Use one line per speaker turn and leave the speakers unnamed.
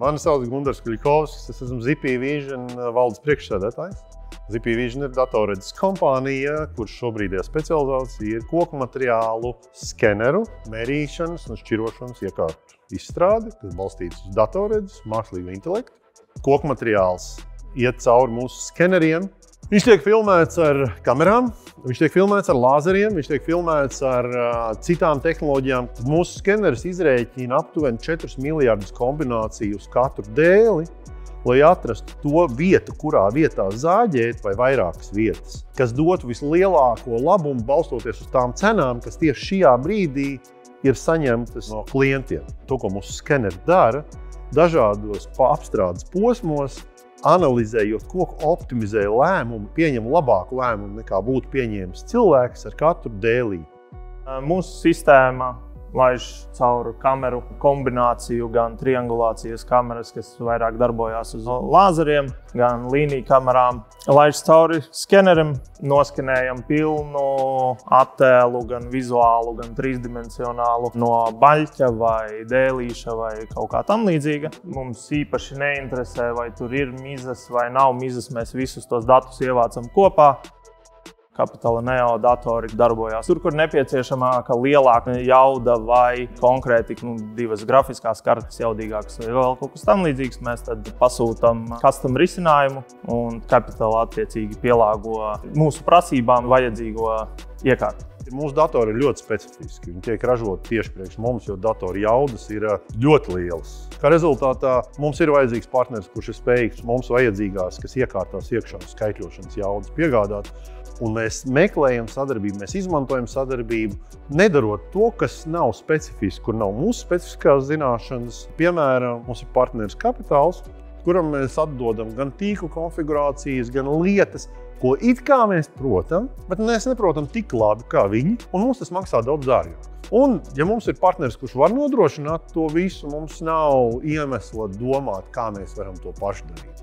Mani sauc Gundars Kuļikovskis, es esmu ZP Vision valdes priekšsēdētājs. ZP Vision ir datorredzes kompānija, kurš šobrīd specializācija ir koku materiālu skeneru, mērīšanas un šķirošanas iekārtu izstrāde, kas balstīts uz datorredzes, mākslīgo intelektu. Koku materiāls iet cauri mūsu skeneriem. Viņš tiek filmēts ar kamerām, viņš tiek filmēts ar lāzeriem, viņš tiek filmēts ar citām tehnoloģijām. Mūsu skeneris izrēķina aptuveni 4 miljardus kombināciju uz katru dēli, lai atrastu to vietu, kurā vietā zāģēt vai vairākas vietas, kas dotu vislielāko labumu balstoties uz tām cenām, kas tieši šajā brīdī ir saņemtas no klientiem. To, ko mūsu skeneri dara, dažādos apstrādes posmos, analizējot koku, optimizē lēmumu, pieņem labāku lēmumu nekā būtu pieņēmis cilvēks ar katru dēlī.
Mūsu sistēma laiž caur kameru kombināciju, gan triangulācijas kameras, kas vairāk darbojās uz lāzeriem, gan līniju kamerām. Laiž cauri skenerim, noskenējam pilnu attēlu, gan vizuālu, gan trīsdimensionālu no baļķa vai dēlīša vai kaut kā tam līdzīga. Mums īpaši neinteresē, vai tur ir mizas vai nav mizas, mēs visus tos datus ievācam kopā. Capital Neo datori darbojās tur, kur nepieciešamāka lielāka jauda vai konkrēti divas grafiskās kartes jaudīgākas vai vēl kaut kas tam līdzīgs. Mēs tad pasūtam custom risinājumu un Capital attiecīgi pielāgo mūsu prasībām vajadzīgo iekārtu.
Mūsu datori ir ļoti specifiski. Viņi tiek ražoti tieši priekš mums, jo datoru jaudas ir ļoti lielas. Kā rezultātā mums ir vajadzīgs partneris, kurš ir spējīgs mums vajadzīgās, kas iekārtās iekšā skaitļošanas jaudas piegādāt. Un mēs meklējam sadarbību, mēs izmantojam sadarbību, nedarot to, kas nav specifiski, kur nav mūsu specifiskās zināšanas. Piemēram, mums ir partneris Kapitāls, kuram mēs atdodam gan tīklu konfigurācijas, gan lietas, ko it kā mēs protam, bet mēs neprotam tik labi kā viņi, un mums tas maksā daudz dārgāk. Un, ja mums ir partneris, kurš var nodrošināt to visu, mums nav iemesla domāt, kā mēs varam to paši darīt.